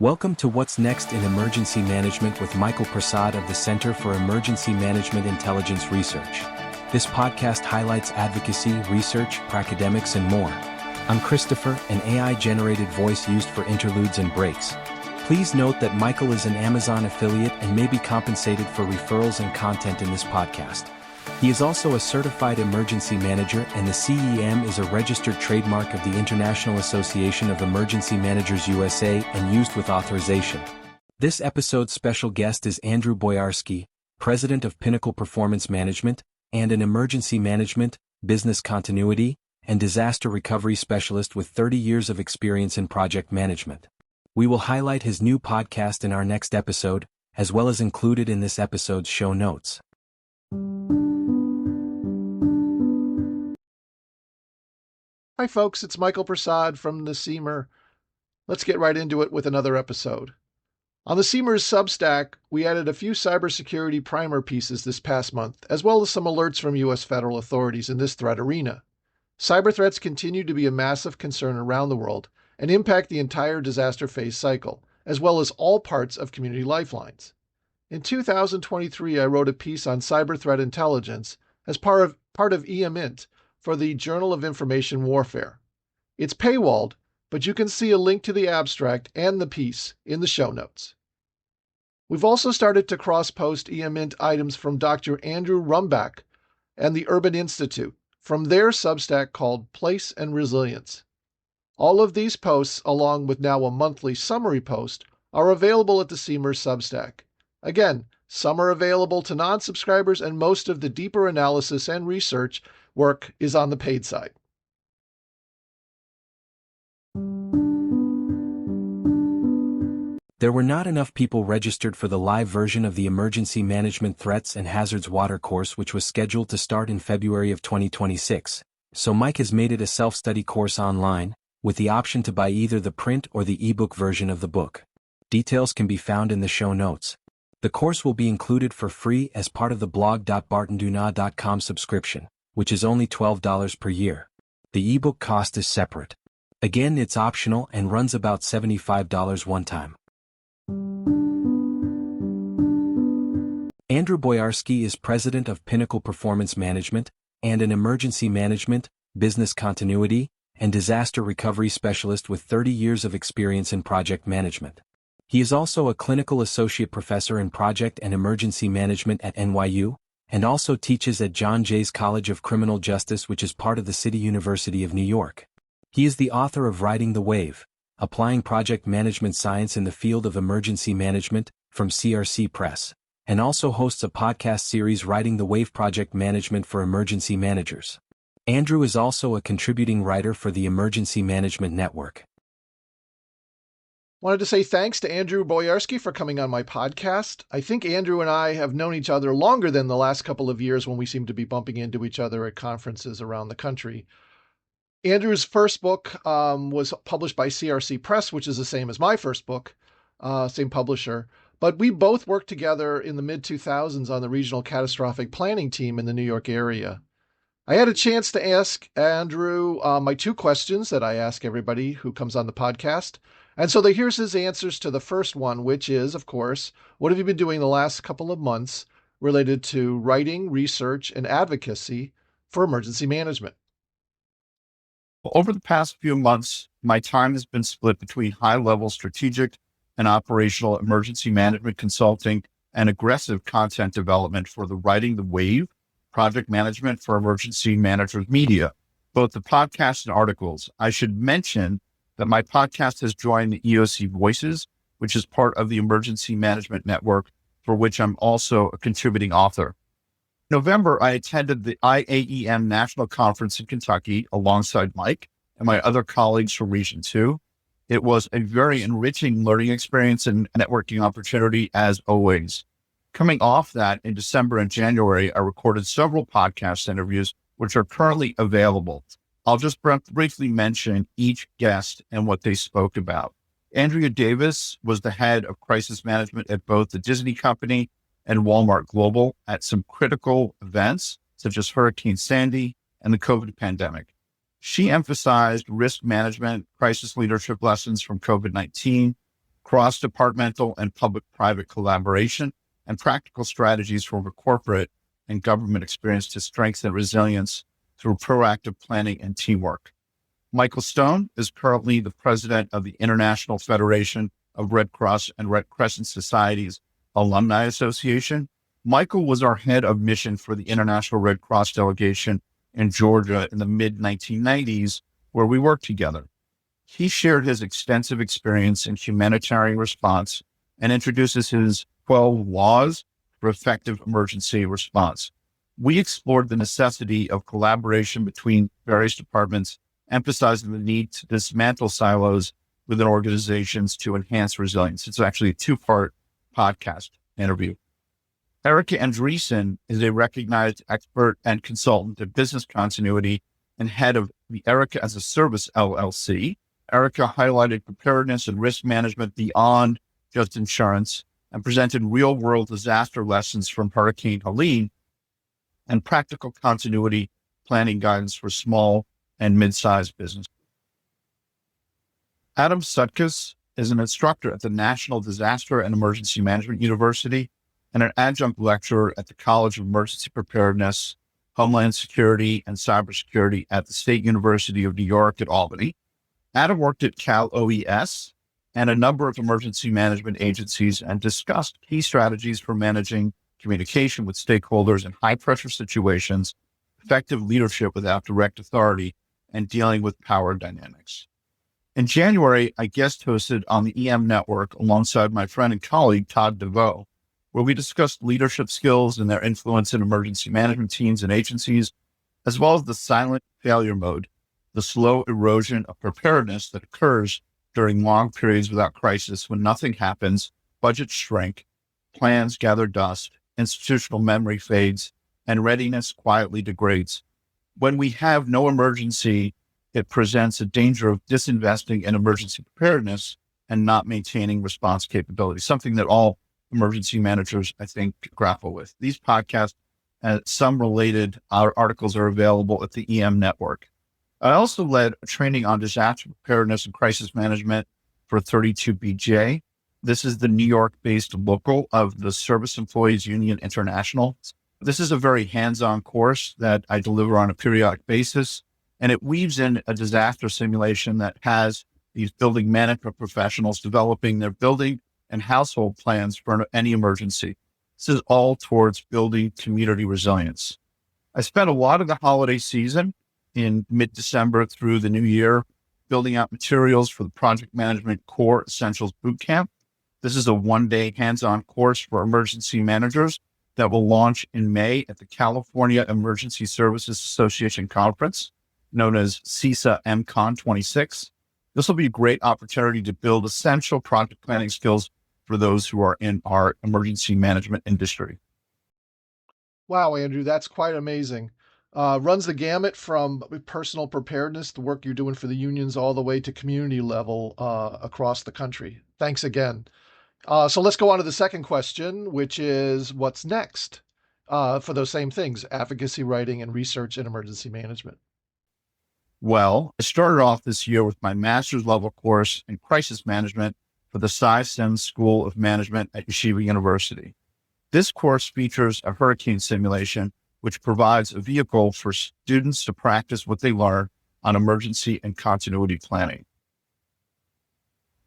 Welcome to What's Next in Emergency Management with Michael Prasad of the Center for Emergency Management Intelligence Research. This podcast highlights advocacy, research, academics, and more. I'm Christopher, an AI-generated voice used for interludes and breaks. Please note that Michael is an Amazon affiliate and may be compensated for referrals and content in this podcast. He is also a certified emergency manager, and the CEM is a registered trademark of the International Association of Emergency Managers USA and used with authorization. This episode's special guest is Andrew Boyarsky, President of Pinnacle Performance Management, and an emergency management, business continuity, and disaster recovery specialist with 30 years of experience in project management. We will highlight his new podcast in our next episode, as well as included in this episode's show notes. Hi folks, it's Michael Prasad from the CEMIR. Let's get right into it with another episode. On the CEMIR Substack, we added a few cybersecurity primer pieces this past month, as well as some alerts from U.S. federal authorities in this threat arena. Cyber threats continue to be a massive concern around the world and impact the entire disaster phase cycle, as well as all parts of community lifelines. In 2023, I wrote a piece on cyber threat intelligence as part of IAEM-USA for the Journal of Information Warfare. It's paywalled, but you can see a link to the abstract and the piece in the show notes. We've also started to cross-post IAEM-USA items from Dr. Andrew Rumbach and the Urban Institute from their Substack called Place and Resilience. All of these posts, along with now a monthly summary post, are available at the CEMIR Substack. Again, some are available to non-subscribers, and most of the deeper analysis and research work is on the paid side. There were not enough people registered for the live version of the Emergency Management Threats and Hazards Water course, which was scheduled to start in February of 2026, so Mike has made it a self-study course online, with the option to buy either the print or the ebook version of the book. Details can be found in the show notes. The course will be included for free as part of the blog.bartenduna.com subscription, which is only $12 per year. The ebook cost is separate. Again, it's optional and runs about $75 one time. Andrew Boyarsky is president of Pinnacle Performance Management and an emergency management, business continuity, and disaster recovery specialist with 30 years of experience in project management. He is also a clinical associate professor in project and emergency management at NYU, and also teaches at John Jay's College of Criminal Justice, which is part of the City University of New York. He is the author of Riding the Wave, Applying Project Management Science in the Field of Emergency Management, from CRC Press, and also hosts a podcast series Riding the Wave Project Management for Emergency Managers. Andrew is also a contributing writer for the Emergency Management Network. Wanted to say thanks to Andrew Boyarsky for coming on my podcast. I think Andrew and I have known each other longer than the last couple of years when we seem to be bumping into each other at conferences around the country. Andrew's first book was published by CRC Press, which is the same as my first book, same publisher. But we both worked together in the mid-2000s on the regional catastrophic planning team in the New York area. I had a chance to ask Andrew my two questions that I ask everybody who comes on the podcast. And so here's his answers to the first one, which is, of course, what have you been doing the last couple of months related to writing, research, and advocacy for emergency management? Well, over the past few months, my time has been split between high-level strategic and operational emergency management consulting and aggressive content development for the Riding the Wave project management for emergency managers media, both the podcasts and articles. I should mention that my podcast has joined the EOC Voices, which is part of the Emergency Management Network, for which I'm also a contributing author. In November, I attended the IAEM National Conference in Kentucky alongside Mike and my other colleagues from Region 2. It was a very enriching learning experience and networking opportunity, as always. Coming off that, in December and January, I recorded several podcast interviews, which are currently available. I'll just briefly mention each guest and what they spoke about. Andrea Davis was the head of crisis management at both the Disney Company and Walmart Global at some critical events, such as Hurricane Sandy and the COVID pandemic. She emphasized risk management, crisis leadership lessons from COVID-19, cross-departmental and public-private collaboration, and practical strategies for corporate and government experience to strengthen resilience through proactive planning and teamwork. Michael Stone is currently the president of the International Federation of Red Cross and Red Crescent Societies Alumni Association. Michael was our head of mission for the International Red Cross delegation in Georgia in the mid-1990s, where we worked together. He shared his extensive experience in humanitarian response and introduces his 12 laws for effective emergency response. We explored the necessity of collaboration between various departments, emphasizing the need to dismantle silos within organizations to enhance resilience. It's actually a two-part podcast interview. Erica Andreessen is a recognized expert and consultant in business continuity and head of the Erica as a Service LLC. Erica highlighted preparedness and risk management beyond just insurance and presented real-world disaster lessons from Hurricane Helene and practical continuity planning guidance for small and mid-sized business. Adam Sutkus is an instructor at the National Disaster and Emergency Management University and an adjunct lecturer at the College of Emergency Preparedness, Homeland Security, and Cybersecurity at the State University of New York at Albany. Adam worked at Cal OES and a number of emergency management agencies and discussed key strategies for managing communication with stakeholders in high-pressure situations, effective leadership without direct authority, and dealing with power dynamics. In January, I guest hosted on the EM Network alongside my friend and colleague, Todd DeVoe, where we discussed leadership skills and their influence in emergency management teams and agencies, as well as the silent failure mode, the slow erosion of preparedness that occurs during long periods without crisis when nothing happens, budgets shrink, plans gather dust, institutional memory fades, and readiness quietly degrades. When we have no emergency, it presents a danger of disinvesting in emergency preparedness and not maintaining response capability, something that all emergency managers, I think, grapple with. These podcasts and some related articles are available at the EM Network. I also led a training on disaster preparedness and crisis management for 32BJ. This is the New York-based local of the Service Employees Union International. This is a very hands-on course that I deliver on a periodic basis, and it weaves in a disaster simulation that has these building management professionals developing their building and household plans for any emergency. This is all towards building community resilience. I spent a lot of the holiday season in mid-December through the new year building out materials for the Project Management Core Essentials Bootcamp. This is a one-day hands-on course for emergency managers that will launch in May at the California Emergency Services Association Conference, known as CESA MCON 26. This will be a great opportunity to build essential project planning skills for those who are in our emergency management industry. Wow, Andrew, that's quite amazing. Runs the gamut from personal preparedness, the work you're doing for the unions, all the way to community level across the country. Thanks again. So let's go on to the second question, which is what's next for those same things, advocacy writing and research in emergency management? Well, I started off this year with my master's level course in crisis management for the CEMIR School of Management at Yeshiva University. This course features a hurricane simulation, which provides a vehicle for students to practice what they learn on emergency and continuity planning.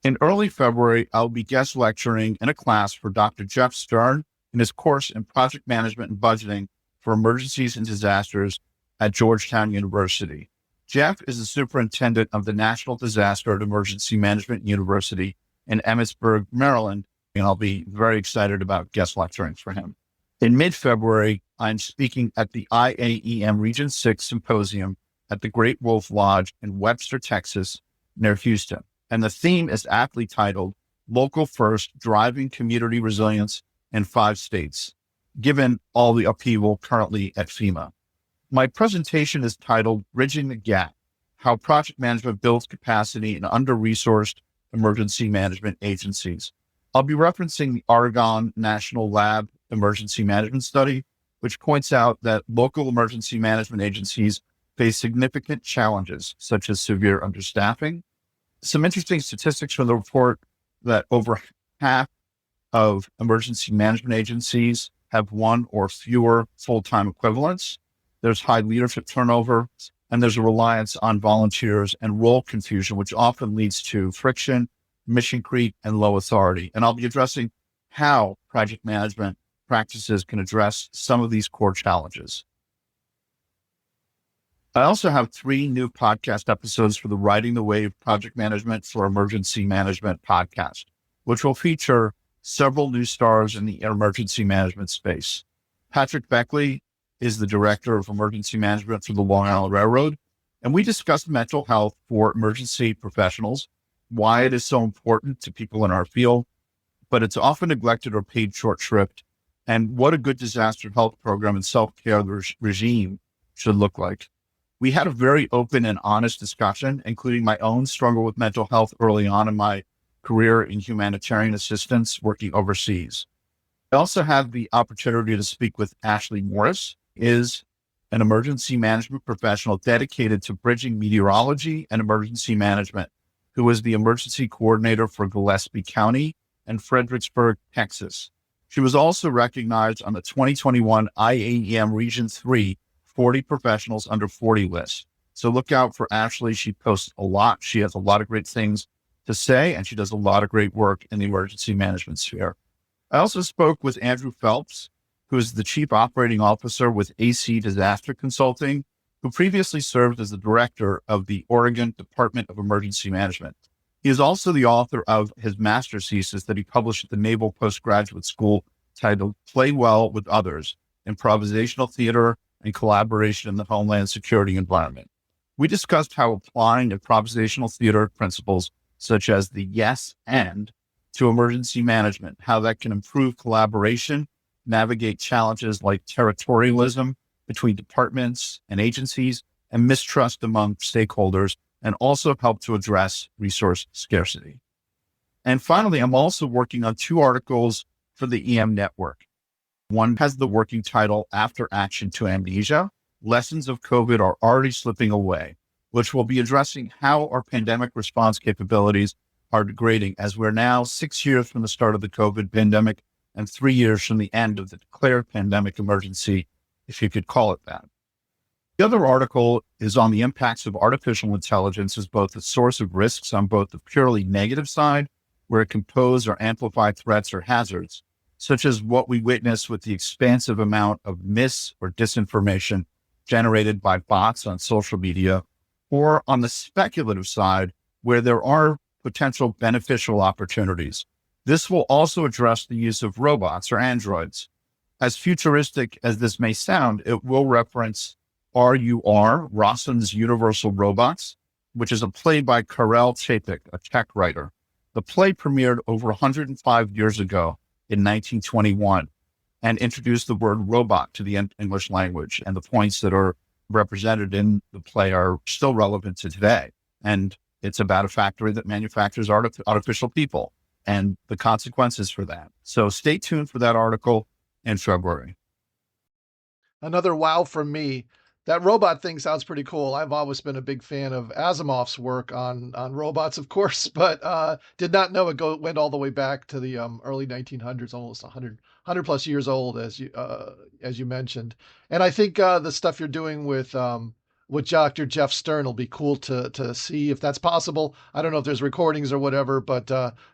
In early February, I'll be guest lecturing in a class for Dr. Jeff Stern in his course in project management and budgeting for emergencies and disasters at Georgetown University. Jeff is the superintendent of the National Disaster and Emergency Management University in Emmitsburg, Maryland, and I'll be very excited about guest lecturing for him. In mid-February, I'm speaking at the IAEM Region 6 Symposium at the Great Wolf Lodge in Webster, Texas, near Houston. And the theme is aptly titled, Local First, Driving Community Resilience in 5 States, given all the upheaval currently at FEMA. My presentation is titled, Bridging the Gap, How Project Management Builds Capacity in Under-Resourced Emergency Management Agencies. I'll be referencing the Oregon National Lab Emergency Management Study, which points out that local emergency management agencies face significant challenges, such as severe understaffing. Some interesting statistics from the report that over half of emergency management agencies have one or fewer full-time equivalents. There's high leadership turnover, and there's a reliance on volunteers and role confusion, which often leads to friction, mission creep, and low authority. And I'll be addressing how project management practices can address some of these core challenges. I also have 3 new podcast episodes for the Riding the Wave Project Management for Emergency Management podcast, which will feature several new stars in the emergency management space. Patrick Beckley is the Director of Emergency Management for the Long Island Railroad, and we discussed mental health for emergency professionals, why it is so important to people in our field, but it's often neglected or paid short shrift, and what a good disaster health program and self-care regime should look like. We had a very open and honest discussion, including my own struggle with mental health early on in my career in humanitarian assistance working overseas. I also had the opportunity to speak with Ashley Morris, is an emergency management professional dedicated to bridging meteorology and emergency management, who is the emergency coordinator for Gillespie County and Fredericksburg, Texas. She was also recognized on the 2021 IAEM Region 3 40 professionals under 40 list. So look out for Ashley. She posts a lot. She has a lot of great things to say, and she does a lot of great work in the emergency management sphere. I also spoke with Andrew Phelps, who is the Chief Operating Officer with AC Disaster Consulting, who previously served as the Director of the Oregon Department of Emergency Management. He is also the author of his master's thesis that he published at the Naval Postgraduate School titled Play Well with Others, Improvisational Theater and Collaboration in the Homeland Security Environment. We discussed how applying improvisational theater principles such as the yes and to emergency management, how that can improve collaboration, navigate challenges like territorialism between departments and agencies, and mistrust among stakeholders, and also help to address resource scarcity. And finally, I'm also working on 2 articles for the EM Network. One has the working title, After Action to Amnesia, Lessons of COVID Are Already Slipping Away, which will be addressing how our pandemic response capabilities are degrading as we're now 6 years from the start of the COVID pandemic and 3 years from the end of the declared pandemic emergency, if you could call it that. The other article is on the impacts of artificial intelligence as both a source of risks on both the purely negative side, where it can pose or amplify threats or hazards, such as what we witness with the expansive amount of mis or disinformation generated by bots on social media, or on the speculative side, where there are potential beneficial opportunities. This will also address the use of robots or androids. As futuristic as this may sound, it will reference RUR, Rossum's Universal Robots, which is a play by Karel Čapek, a tech writer. The play premiered over 105 years ago in 1921 and introduced the word robot to the English language. And the points that are represented in the play are still relevant to today. And it's about a factory that manufactures artificial people and the consequences for that. So stay tuned for that article in February. Another wow from me. That robot thing sounds pretty cool. I've always been a big fan of Asimov's work on robots, of course, but did not know it went all the way back to the early 1900s, almost 100 plus years old, as you mentioned. And I think the stuff you're doing with Dr. Jeff Stern will be cool to see if that's possible. I don't know if there's recordings or whatever, but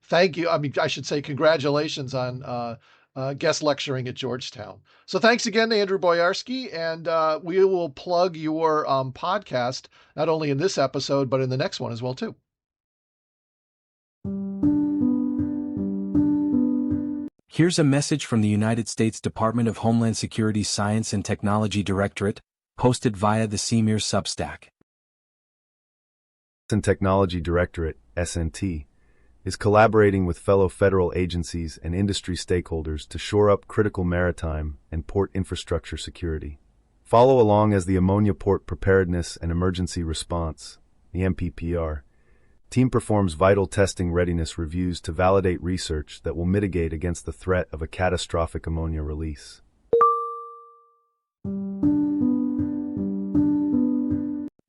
thank you. I mean, I should say congratulations on guest lecturing at Georgetown. So thanks again to Andrew Boyarsky, and we will plug your podcast, not only in this episode, but in the next one as well, too. Here's a message from the United States Department of Homeland Security Science and Technology Directorate, posted via the CEMIR Substack. and Technology Directorate, S&T, is collaborating with fellow federal agencies and industry stakeholders to shore up critical maritime and port infrastructure security. Follow along as the Ammonia Port Preparedness and Emergency Response, the MPPR, team performs vital testing readiness reviews to validate research that will mitigate against the threat of a catastrophic ammonia release.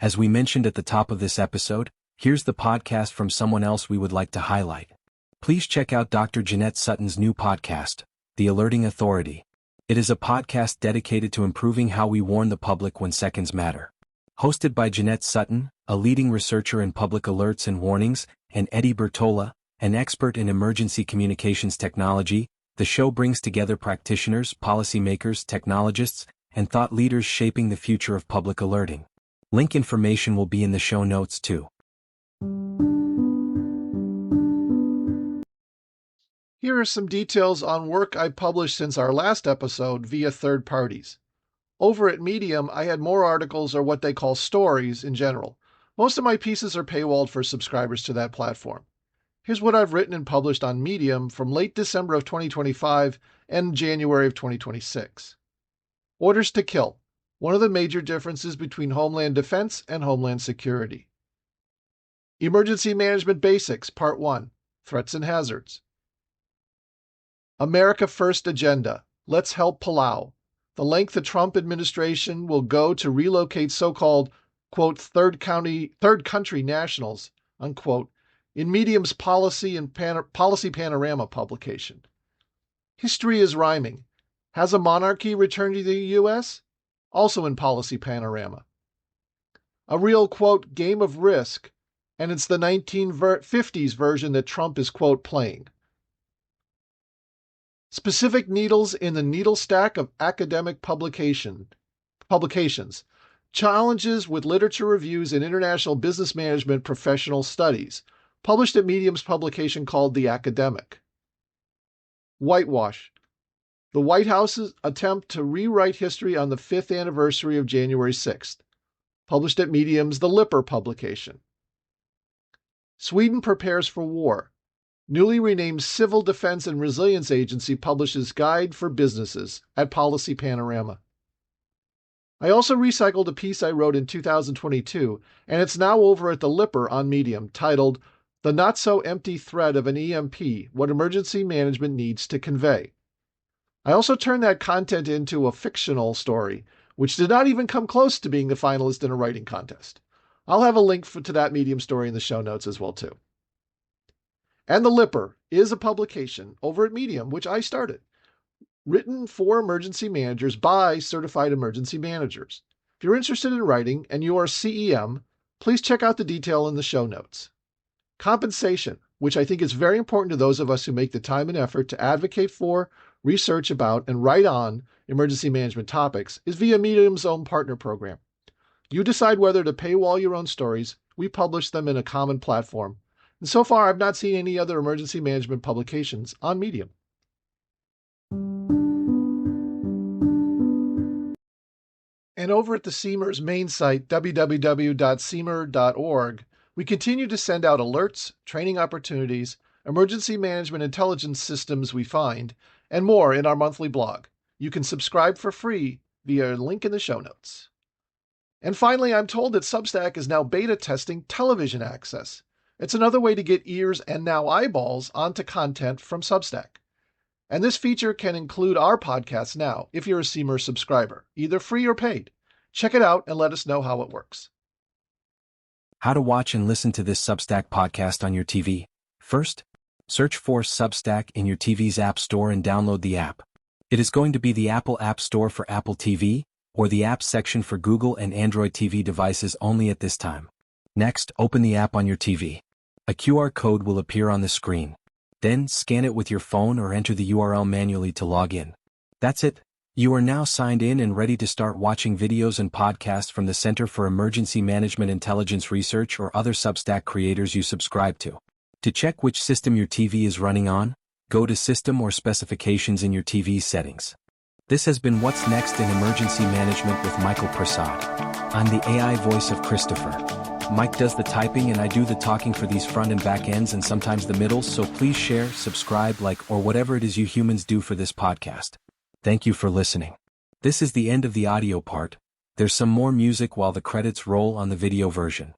As we mentioned at the top of this episode, here's the podcast from someone else we would like to highlight. Please check out Dr. Jeannette Sutton's new podcast, The Alerting Authority. It is a podcast dedicated to improving how we warn the public when seconds matter. Hosted by Jeannette Sutton, a leading researcher in public alerts and warnings, and Eddie Bertola, an expert in emergency communications technology, the show brings together practitioners, policymakers, technologists, and thought leaders shaping the future of public alerting. Link information will be in the show notes too. Here are some details on work I published since our last episode via third parties. Over at Medium, I had more articles or what they call stories in general. Most of my pieces are paywalled for subscribers to that platform. Here's what I've written and published on Medium from late December of 2025 and January of 2026. Orders to kill. One of the major differences between Homeland Defense and Homeland Security. Emergency Management Basics, Part 1. Threats and Hazards. America First Agenda. Let's help Palau. The length the Trump administration will go to relocate so-called, quote, third country nationals, unquote, in Medium's Policy Panorama publication. History is Rhyming. Has a monarchy returned to the U.S.? Also in Policy Panorama. A real, quote, game of Risk, and it's the 1950s version that Trump is, quote, playing. Specific needles in the needle stack of academic publications. Challenges with literature reviews in international business management professional studies. Published at Medium's publication called The Academic. Whitewash. The White House's attempt to rewrite history on the 5th anniversary of January 6th. Published at Medium's The Lipper publication. Sweden prepares for war. Newly renamed Civil Defense and Resilience Agency publishes Guide for Businesses at Policy Panorama. I also recycled a piece I wrote in 2022, and it's now over at The Lipper on Medium, titled The Not-So-Empty Thread of an EMP, What Emergency Management Needs to Convey. I also turned that content into a fictional story, which did not even come close to being a finalist in a writing contest. I'll have a link to that Medium story in the show notes as well, too. And The Lipper is a publication over at Medium, which I started, written for emergency managers by certified emergency managers. If you're interested in writing and you are CEM, please check out the detail in the show notes. Compensation, which I think is very important to those of us who make the time and effort to advocate for, research about, and write on emergency management topics, is via Medium's own partner program. You decide whether to paywall your own stories. We publish them in a common platform. And so far, I've not seen any other emergency management publications on Medium. And over at the CEMIR's main site, www.cemir.org, we continue to send out alerts, training opportunities, emergency management intelligence systems we find, and more in our monthly blog. You can subscribe for free via a link in the show notes. And finally, I'm told that Substack is now beta testing television access. It's another way to get ears and now eyeballs onto content from Substack. And this feature can include our podcast now if you're a CEMIR subscriber, either free or paid. Check it out and let us know how it works. How to watch and listen to this Substack podcast on your TV. First, search for Substack in your TV's App Store and download the app. It is going to be the Apple App Store for Apple TV, or the Apps section for Google and Android TV devices only at this time. Next, open the app on your TV. A QR code will appear on the screen. Then, scan it with your phone or enter the URL manually to log in. That's it. You are now signed in and ready to start watching videos and podcasts from the Center for Emergency Management Intelligence Research or other Substack creators you subscribe to. To check which system your TV is running on, go to System or Specifications in your TV settings. This has been What's Next in Emergency Management with Michael Prasad. I'm the AI voice of Christopher. Mike does the typing and I do the talking for these front and back ends and sometimes the middles, so please share, subscribe, like, or whatever it is you humans do for this podcast. Thank you for listening. This is the end of the audio part. There's some more music while the credits roll on the video version.